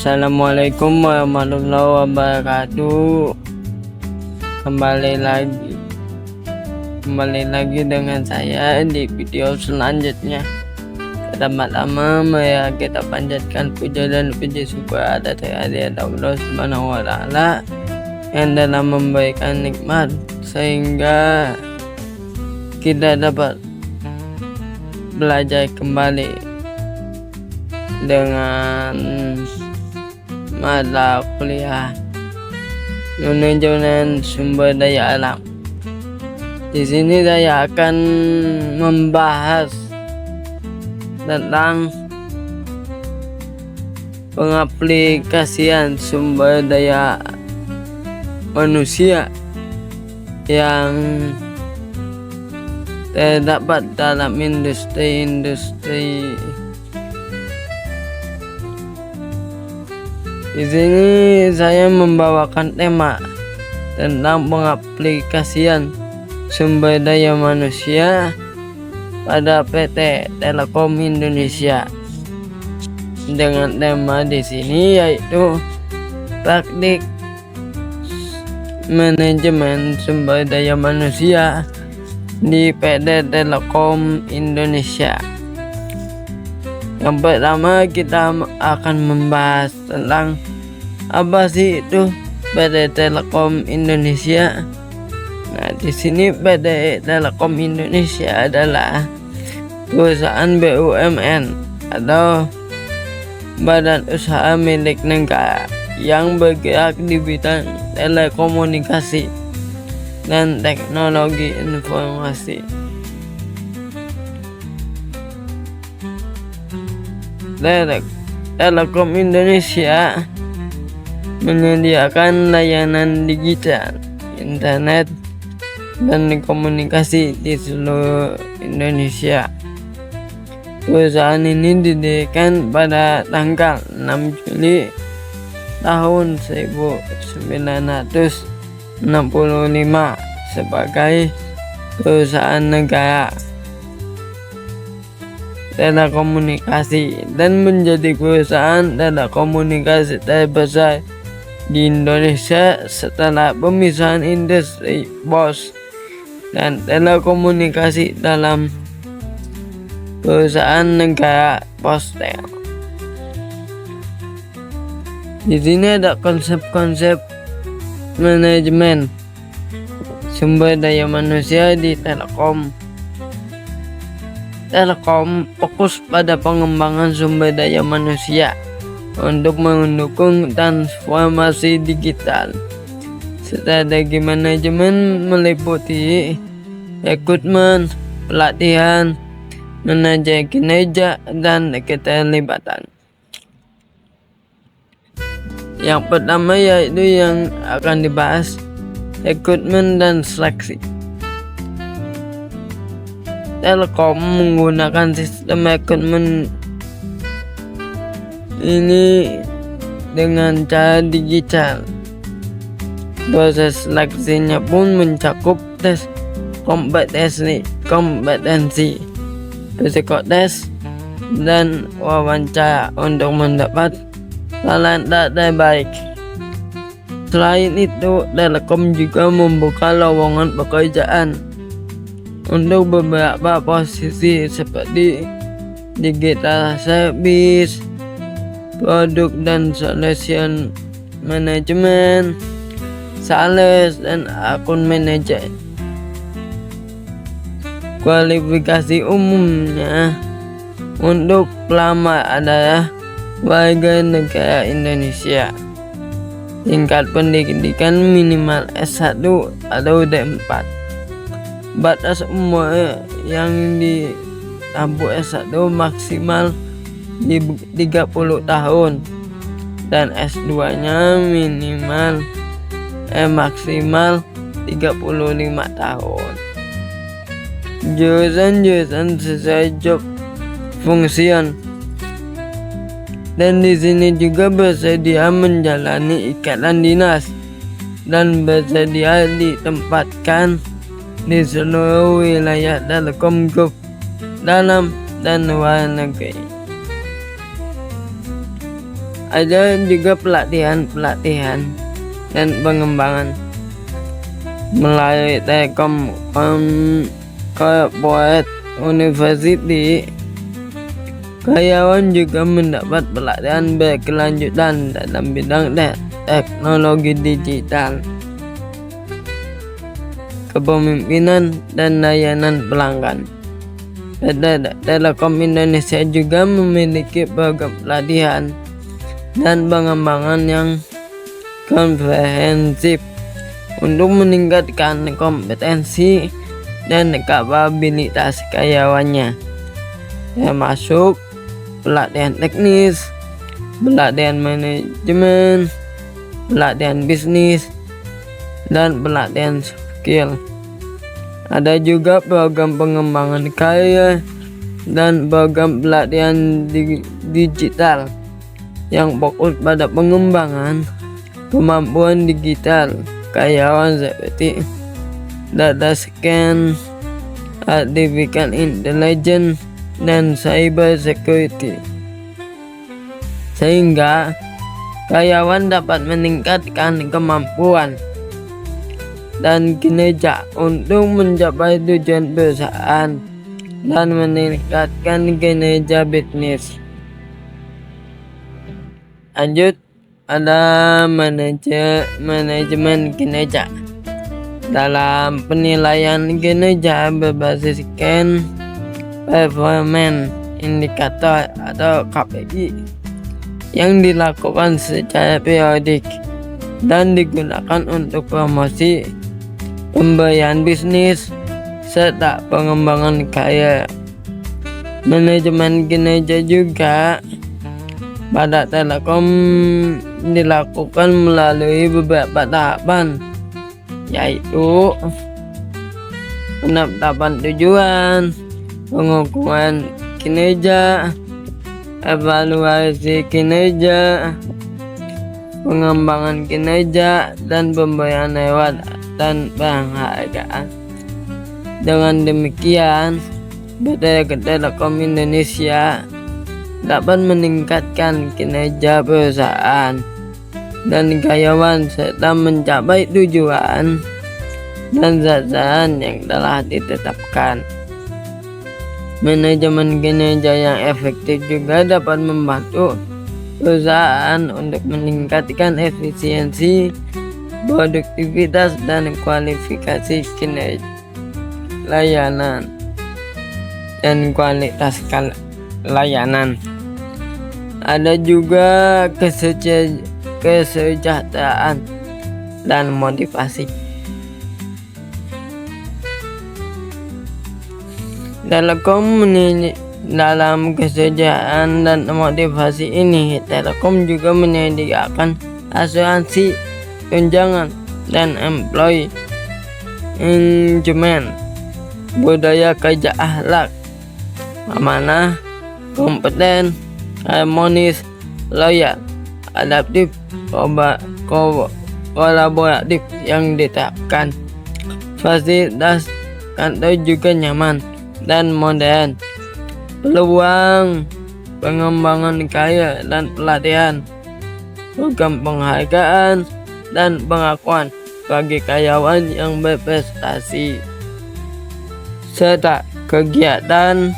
Assalamualaikum warahmatullahi wabarakatuh. Kembali lagi dengan saya di video selanjutnya. Pertama-tama mari kita panjatkan puja dan puji syukur atas kehadirat Allah Subhanahu wa taala yang dalam memberikan nikmat sehingga kita dapat belajar kembali dengan mata kuliah manajemen sumber daya alam. Di sini saya akan membahas tentang pengaplikasian sumber daya manusia yang terdapat dalam industri. Di sini saya membawakan tema tentang pengaplikasian sumber daya manusia pada PT Telkom Indonesia. Dengan tema di sini yaitu praktik manajemen sumber daya manusia di PT Telkom Indonesia. Yang pertama kita akan membahas tentang apa sih itu PT Telkom Indonesia. Nah, di sini PT Telkom Indonesia adalah perusahaan BUMN atau badan usaha milik negara yang bergerak di bidang telekomunikasi dan teknologi informasi. Telkom Indonesia menyediakan layanan digital, internet, dan komunikasi di seluruh Indonesia. Perusahaan ini didirikan pada tanggal 6 Juli tahun 1965 sebagai perusahaan negara telekomunikasi dan menjadi perusahaan telekomunikasi terbesar di Indonesia setelah pemisahan industri pos dan telekomunikasi dalam perusahaan negara Postel. Di sini ada konsep-konsep manajemen sumber daya manusia di Telkom. Telkom fokus pada pengembangan sumber daya manusia untuk mendukung transformasi digital. Strategi manajemen meliputi rekrutmen, pelatihan, manajer kinerja, dan keterlibatan. Yang pertama yaitu yang akan dibahas rekrutmen dan seleksi. Telkom menggunakan sistem rekrutmen ini dengan cara digital. Proses seleksinya pun mencakup tes kompetensi, psikotes, dan wawancara untuk mendapat talenta terbaik. Selain itu, Telkom juga membuka lowongan pekerjaan untuk beberapa posisi seperti digital service, produk dan solution management, sales, dan akun manajer. Kualifikasi umumnya untuk pelamar adalah warga negara Indonesia, tingkat pendidikan minimal S1 atau D4. Batas umur yang ditempuh S1 maksimal 30 tahun dan S2-nya maksimal 35 tahun. Jurusan sesuai job function. Dan di sini juga bersedia menjalani ikatan dinas dan bersedia ditempatkan di seluruh wilayah Telkom Group dalam dan luar negeri. ada juga pelatihan dan pengembangan melalui Telkom Corporate University. Karyawan juga mendapat pelatihan berkelanjutan dalam bidang teknologi digital, kepemimpinan, dan layanan pelanggan. PT Telkom Indonesia juga memiliki program pelatihan dan pengembangan yang komprehensif untuk meningkatkan kompetensi dan kapabilitas karyawannya, termasuk pelatihan teknis, pelatihan manajemen, pelatihan bisnis, dan pelatihan skill. Ada juga program pengembangan karir dan program pelatihan digital yang fokus pada pengembangan kemampuan digital karyawan seperti data scan, artificial intelligence, dan cyber security, sehingga karyawan dapat meningkatkan kemampuan dan kinerja untuk mencapai tujuan perusahaan dan meningkatkan kinerja bisnis. Lanjut, ada manajemen kinerja. Dalam penilaian kinerja berbasis Key Performance Indicator atau KPI yang dilakukan secara periodik dan digunakan untuk promosi, pemberian bisnis, serta pengembangan karir. Manajemen kinerja juga pada Telkom dilakukan melalui beberapa tahapan, yaitu penetapan tujuan, pengukuran kinerja, evaluasi kinerja, pengembangan kinerja, dan pemberian reward dan penghargaan. Dengan demikian, PT Telkom Indonesia dapat meningkatkan kinerja perusahaan dan karyawan serta mencapai tujuan dan sasaran yang telah ditetapkan. Manajemen kinerja yang efektif juga dapat membantu perusahaan untuk meningkatkan efisiensi, produktivitas, dan kualifikasi kinerja layanan dan kualitas layanan. Ada juga kesejahteraan dan motivasi. Dalam kesejahteraan dan motivasi ini, Telkom juga menyediakan asuransi tunjangan dan employee engagement, budaya kerja akhlak, amanah, kompeten, harmonis, loyal, adaptif, kolaboratif yang diterapkan. Fasilitas kantor juga nyaman dan modern. Peluang pengembangan karir dan pelatihan, program penghargaan dan pengakuan bagi karyawan yang berprestasi, serta kegiatan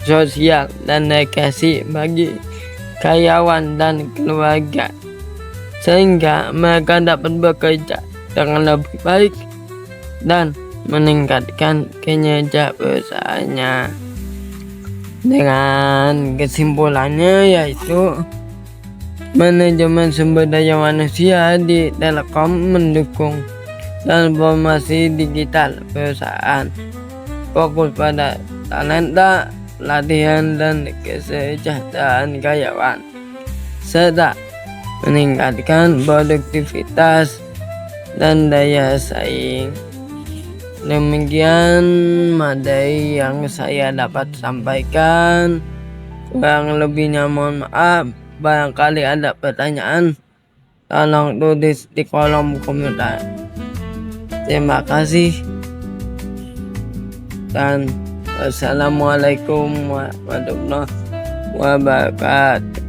sosial dan rekreasi bagi karyawan dan keluarga, sehingga mereka dapat bekerja dengan lebih baik dan meningkatkan kinerja perusahaannya. Dengan kesimpulannya, yaitu manajemen sumber daya manusia di Telkom mendukung transformasi digital perusahaan, fokus pada talenta, pelatihan, dan kesejahteraan karyawan, serta meningkatkan produktivitas dan daya saing. Demikian materi yang saya dapat sampaikan. Kurang lebihnya mohon maaf. Barangkali ada pertanyaan, tolong tulis di kolom komentar. Terima kasih dan wassalamualaikum warahmatullahi wabarakatuh.